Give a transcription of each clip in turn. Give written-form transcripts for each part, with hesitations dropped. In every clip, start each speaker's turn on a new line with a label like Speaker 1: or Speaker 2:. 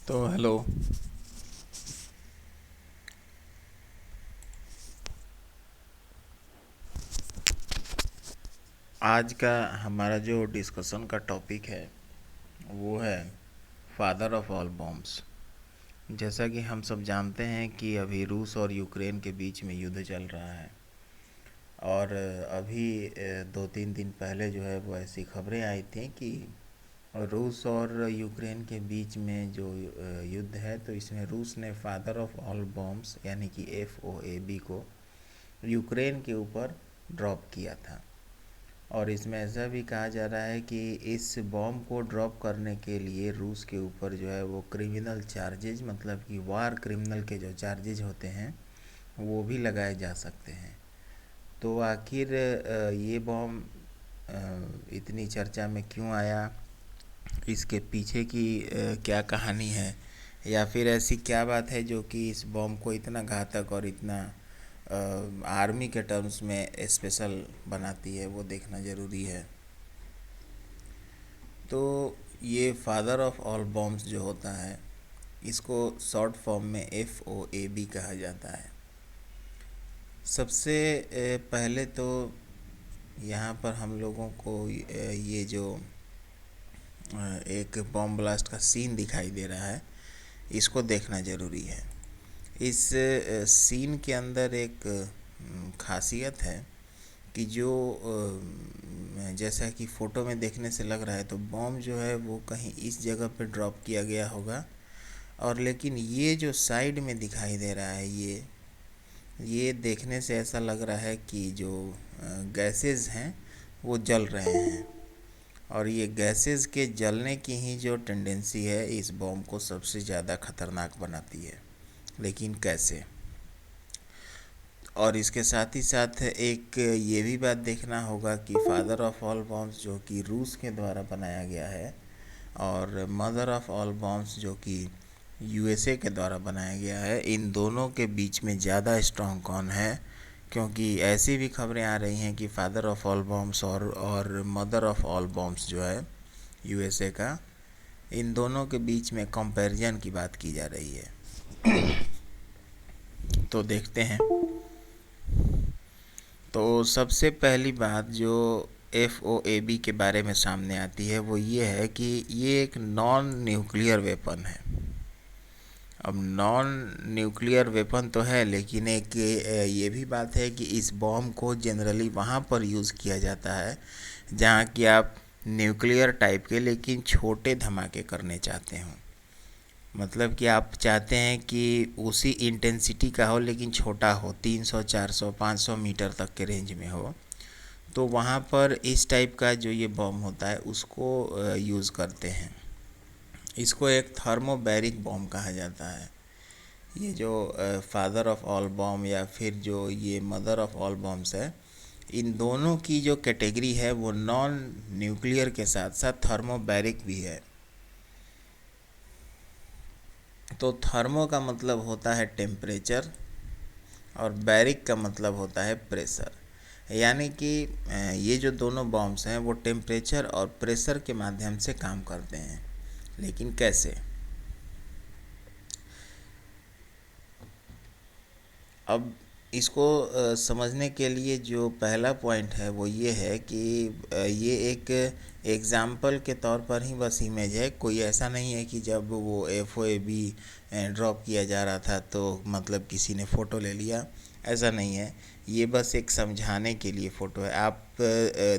Speaker 1: तो हेलो। आज का हमारा जो डिस्कशन का टॉपिक है वो है फादर ऑफ ऑल बॉम्ब्स। जैसा कि हम सब जानते हैं कि अभी रूस और यूक्रेन के बीच में युद्ध चल रहा है। और अभी 2-3 दिन पहले जो है वो ऐसी खबरें आई थी कि रूस और यूक्रेन के बीच में जो युद्ध है, तो इसमें रूस ने फादर ऑफ ऑल बॉम्ब्स यानी कि FOAB को यूक्रेन के ऊपर ड्रॉप किया था। और इसमें ऐसा भी कहा जा रहा है कि इस बॉम्ब को ड्रॉप करने के लिए रूस के ऊपर जो है वो क्रिमिनल चार्जेज, मतलब कि वार क्रिमिनल के जो चार्जेज होते हैं वो भी लगाए जा सकते हैं। तो आखिर ये बॉम्ब इतनी चर्चा में क्यों आया, इसके पीछे की क्या कहानी है, या फिर ऐसी क्या बात है जो कि इस बॉम्ब को इतना घातक और इतना आर्मी के टर्म्स में स्पेशल बनाती है, वो देखना ज़रूरी है। तो ये फादर ऑफ ऑल बॉम्ब्स जो होता है, इसको शॉर्ट फॉर्म में FOAB कहा जाता है। सबसे पहले तो यहाँ पर हम लोगों को ये जो एक बॉम्ब ब्लास्ट का सीन दिखाई दे रहा है, इसको देखना ज़रूरी है। इस सीन के अंदर एक खासियत है कि जो जैसा कि फ़ोटो में देखने से लग रहा है, तो बॉम्ब जो है वो कहीं इस जगह पे ड्रॉप किया गया होगा। और लेकिन ये जो साइड में दिखाई दे रहा है, ये देखने से ऐसा लग रहा है कि जो गैसेस हैं वो जल रहे हैं। और ये गैसेस के जलने की ही जो टेंडेंसी है इस बॉम्ब को सबसे ज़्यादा ख़तरनाक बनाती है। लेकिन कैसे? और इसके साथ ही साथ एक ये भी बात देखना होगा कि फादर ऑफ ऑल बॉम्ब्स जो कि रूस के द्वारा बनाया गया है, और मदर ऑफ ऑल बॉम्ब्स जो कि USA के द्वारा बनाया गया है, इन दोनों के बीच में ज़्यादा स्ट्रॉन्ग कौन है? क्योंकि ऐसी भी खबरें आ रही हैं कि फादर ऑफ ऑल बॉम्ब्स और मदर ऑफ ऑल बॉम्ब्स जो है USA का, इन दोनों के बीच में कंपैरिजन की बात की जा रही है। तो देखते हैं। तो सबसे पहली बात जो FOAB के बारे में सामने आती है वो ये है कि ये एक नॉन न्यूक्लियर वेपन है। अब नॉन न्यूक्लियर वेपन तो है, लेकिन एक ये भी बात है कि इस बॉम्ब को जनरली वहाँ पर यूज़ किया जाता है जहाँ कि आप न्यूक्लियर टाइप के लेकिन छोटे धमाके करने चाहते हों। मतलब कि आप चाहते हैं कि उसी इंटेंसिटी का हो लेकिन छोटा हो, 300 400 500 मीटर तक के रेंज में हो। तो वहाँ पर इस टाइप का जो ये बॉम्ब होता है उसको यूज़ करते हैं। इसको एक थर्मोबैरिक बॉम्ब कहा जाता है। ये जो फादर ऑफ ऑल बॉम्ब या फिर जो ये मदर ऑफ ऑल बॉम्ब्स है, इन दोनों की जो कैटेगरी है वो नॉन न्यूक्लियर के साथ साथ थर्मोबैरिक भी है। तो थर्मो का मतलब होता है टेम्परेचर और बैरिक का मतलब होता है प्रेशर। यानी कि ये जो दोनों बॉम्ब्स हैं वो टेम्परेचर और प्रेशर के माध्यम से काम करते हैं। लेकिन कैसे? अब इसको समझने के लिए जो पहला पॉइंट है वो ये है कि ये एक एग्ज़ाम्पल के तौर पर ही बस इमेज है। कोई ऐसा नहीं है कि जब वो FOAB ड्रॉप किया जा रहा था तो मतलब किसी ने फ़ोटो ले लिया, ऐसा नहीं है। ये बस एक समझाने के लिए फ़ोटो है। आप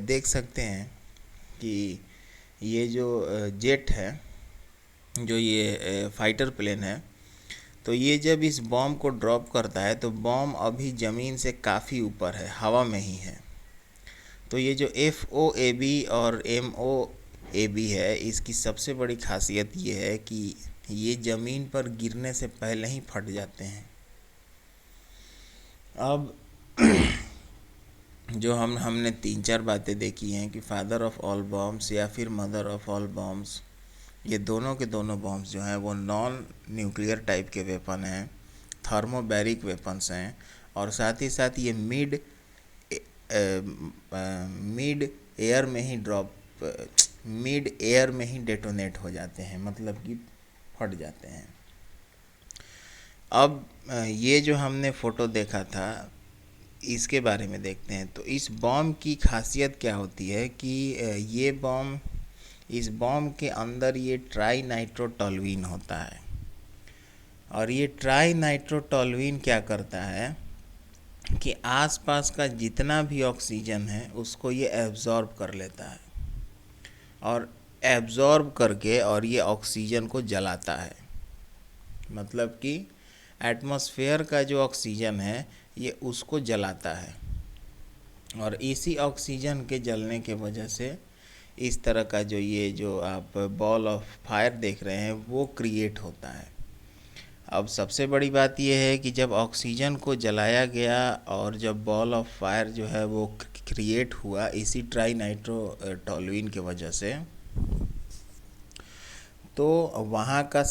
Speaker 1: देख सकते हैं कि ये जो जेट है, जो ये फाइटर प्लेन है, तो ये जब इस बॉम्ब को ड्रॉप करता है तो बॉम्ब अभी ज़मीन से काफ़ी ऊपर है, हवा में ही है। तो ये जो FOAB और MOAB है, इसकी सबसे बड़ी खासियत ये है कि ये ज़मीन पर गिरने से पहले ही फट जाते हैं। अब जो हमने 3-4 बातें देखी हैं कि फादर ऑफ ऑल बॉम्ब्स या फिर मदर ऑफ ऑल बॉम्ब्स, ये दोनों के दोनों बॉम्ब्स जो हैं वो नॉन न्यूक्लियर टाइप के वेपन हैं, थर्मोबैरिक वेपन्स हैं। और साथ ही साथ ये मिड एयर में ही ड्रॉप मिड एयर में ही डेटोनेट हो जाते हैं। मतलब कि फट जाते हैं। अब ये जो हमने फ़ोटो देखा था इसके बारे में देखते हैं। तो इस बॉम्ब की खासियत क्या होती है कि ये बॉम्ब, इस बॉम्ब के अंदर ये ट्राई नाइट्रोटोलुइन होता है, और ये ट्राई नाइट्रोटोलुइन क्या करता है कि आसपास का जितना भी ऑक्सीजन है उसको ये एब्जॉर्ब कर लेता है, और एब्जॉर्ब करके और ये ऑक्सीजन को जलाता है। मतलब कि एटमॉस्फेयर का जो ऑक्सीजन है ये उसको जलाता है, और इसी ऑक्सीजन के जलने के वजह से इस तरह का जो आप बॉल ऑफ फायर देख रहे हैं वो क्रिएट होता है। अब सबसे बड़ी बात यह है कि जब ऑक्सीजन को जलाया गया और जब बॉल ऑफ फायर जो है वो क्रिएट हुआ इसी ट्राई नाइट्रोटोलुइन की वजह से, तो वहाँ का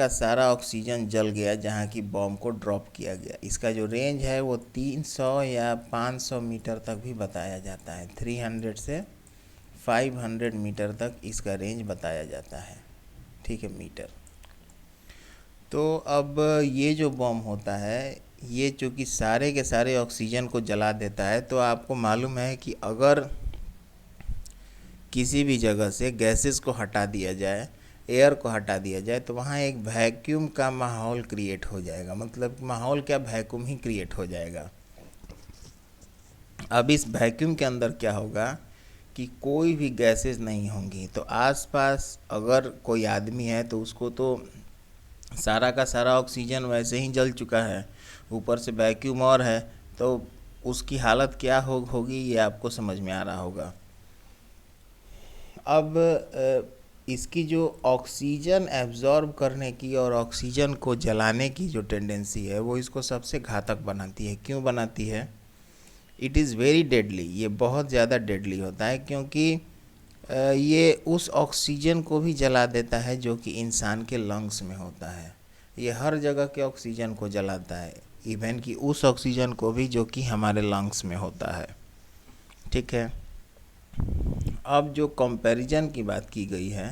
Speaker 1: सारा ऑक्सीजन जल गया जहाँ की बॉम्ब को ड्रॉप किया गया। इसका जो रेंज है वो 300 या 500 मीटर तक भी बताया जाता है। 300 से 500 मीटर तक इसका रेंज बताया जाता है, ठीक है, मीटर। तो अब ये जो बॉम्ब होता है ये चूँकि सारे के सारे ऑक्सीजन को जला देता है, तो आपको मालूम है कि अगर किसी भी जगह से गैसेस को हटा दिया जाए, एयर को हटा दिया जाए, तो वहाँ एक वैक्यूम का माहौल क्रिएट हो जाएगा। मतलब माहौल क्या, वैक्यूम ही क्रिएट हो जाएगा। अब इस वैक्यूम के अंदर क्या होगा कि कोई भी गैसेस नहीं होंगी, तो आसपास अगर कोई आदमी है तो उसको तो सारा का सारा ऑक्सीजन वैसे ही जल चुका है, ऊपर से वैक्यूम और है, तो उसकी हालत क्या होगी ये आपको समझ में आ रहा होगा। अब इसकी जो ऑक्सीजन एब्जॉर्ब करने की और ऑक्सीजन को जलाने की जो टेंडेंसी है वो इसको सबसे घातक बनाती है। क्यों बनाती है? इट इज़ वेरी डेडली, ये बहुत ज़्यादा डेडली होता है, क्योंकि ये उस ऑक्सीजन को भी जला देता है जो कि इंसान के लंग्स में होता है। ये हर जगह के ऑक्सीजन को जलाता है, इवन कि उस ऑक्सीजन को भी जो कि हमारे लंग्स में होता है, ठीक है। अब जो कंपैरिजन की बात की गई है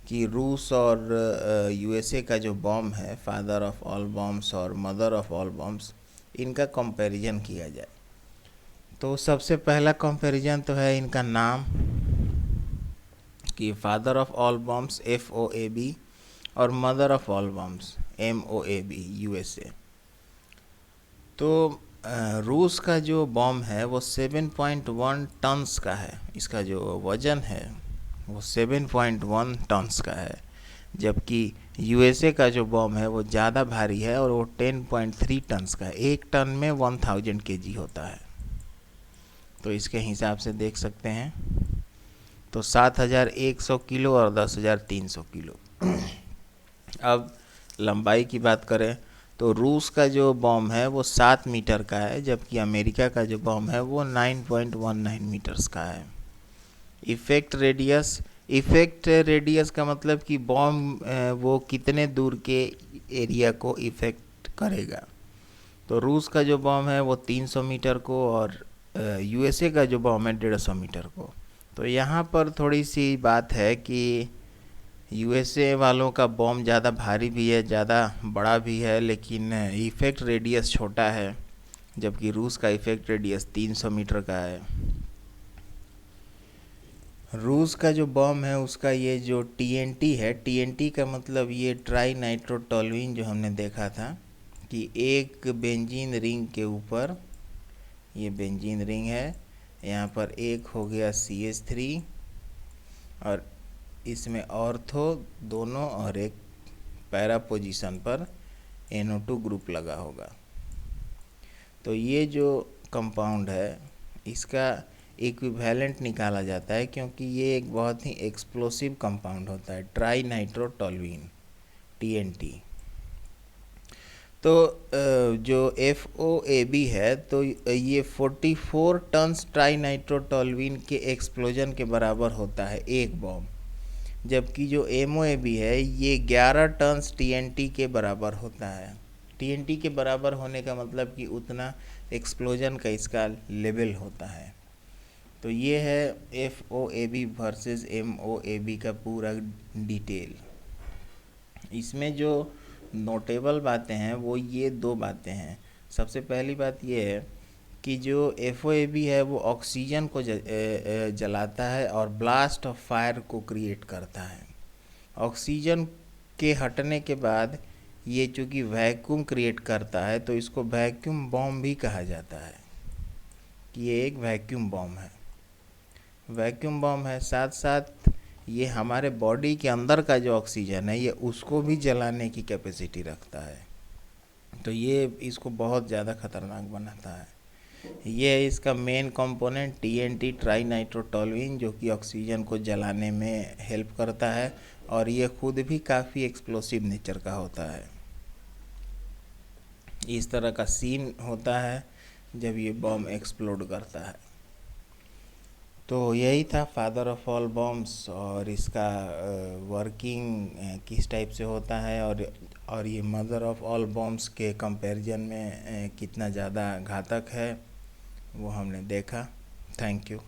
Speaker 1: कि रूस और यूएसए का जो बॉम्ब है, फादर ऑफ ऑल बॉम्ब्स और मदर ऑफ ऑल बॉम्ब्स, इनका कंपैरिजन किया जाए तो सबसे पहला कंपैरिजन तो है इनका नाम, कि father of all bombs FOAB और mother of all bombs MOAB USA। तो रूस का जो बॉम्ब है वो 7.1 टन्स का है, इसका जो वज़न है वो 7.1 टन्स का है, जबकि USA का जो बॉम्ब है वो ज़्यादा भारी है और वो 10.3 टन्स का है। 1 टन में 1000 kg होता है। तो इसके हिसाब से देख सकते हैं, तो 7100 किलो और 10300 किलो। अब लंबाई की बात करें तो रूस का जो बॉम्ब है वो 7 मीटर का है, जबकि अमेरिका का जो बॉम्ब है वो 9.19 मीटर्स का है। इफ़ेक्ट रेडियस का मतलब कि बॉम्ब वो कितने दूर के एरिया को इफ़ेक्ट करेगा। तो रूस का जो बॉम्ब है वो 300 मीटर को और USA का जो बॉम्ब है 150 मीटर को। तो यहाँ पर थोड़ी सी बात है कि USA वालों का बॉम्ब ज़्यादा भारी भी है, ज़्यादा बड़ा भी है, लेकिन इफ़ेक्ट रेडियस छोटा है, जबकि रूस का इफ़ेक्ट रेडियस 300 मीटर का है। रूस का जो बॉम्ब है उसका ये जो TNT है, TNT का मतलब ये ट्राई नाइट्रोटोलुइन जो हमने देखा था कि एक बेंजीन रिंग के ऊपर, ये बेंजीन रिंग है, यहाँ पर एक हो गया CH3 और इसमें ऑर्थो दोनों और एक पैरा पोजीशन पर NO2 ग्रुप लगा होगा। तो ये जो कंपाउंड है इसका इक्विवेलेंट निकाला जाता है, क्योंकि ये एक बहुत ही एक्सप्लोसिव कंपाउंड होता है, ट्राई नाइट्रोटोलुइन TNT। तो जो FOAB है तो ये 44 टन्स ट्राई नाइट्रोटोलुइन के एक्सप्लोजन के बराबर होता है एक बॉम्ब, जबकि जो MOAB है ये 11 टन्स TNT के बराबर होता है। TNT के बराबर होने का मतलब कि उतना एक्सप्लोजन का इसका लेवल होता है। तो ये है FOAB वर्सेस MOAB का पूरा डिटेल। इसमें जो नोटेबल बातें हैं वो ये दो बातें हैं। सबसे पहली बात ये है कि जो एफ है वो ऑक्सीजन को जलाता है और ब्लास्ट ऑफ फायर को क्रिएट करता है। ऑक्सीजन के हटने के बाद ये चूँकि वैक्यूम क्रिएट करता है तो इसको वैक्यूम बॉम्ब भी कहा जाता है कि ये एक वैक्यूम बॉम्ब है। वैक्यूम बॉम्ब है, साथ साथ ये हमारे बॉडी के अंदर का जो ऑक्सीजन है ये उसको भी जलाने की कैपेसिटी रखता है। तो ये इसको बहुत ज़्यादा खतरनाक बनाता है। ये है इसका main component TNT, try nitrotoluene, जो कि ऑक्सीजन को जलाने में हेल्प करता है और ये खुद भी काफ़ी एक्सप्लोसिव नेचर का होता है। इस तरह का सीन होता है जब ये बॉम्ब एक्सप्लोड करता है। तो यही था फादर ऑफ ऑल बॉम्ब्स और इसका वर्किंग किस टाइप से होता है और ये मदर ऑफ ऑल बॉम्ब्स के कंपैरिजन में कितना ज़्यादा घातक है वो हमने देखा। Thank you.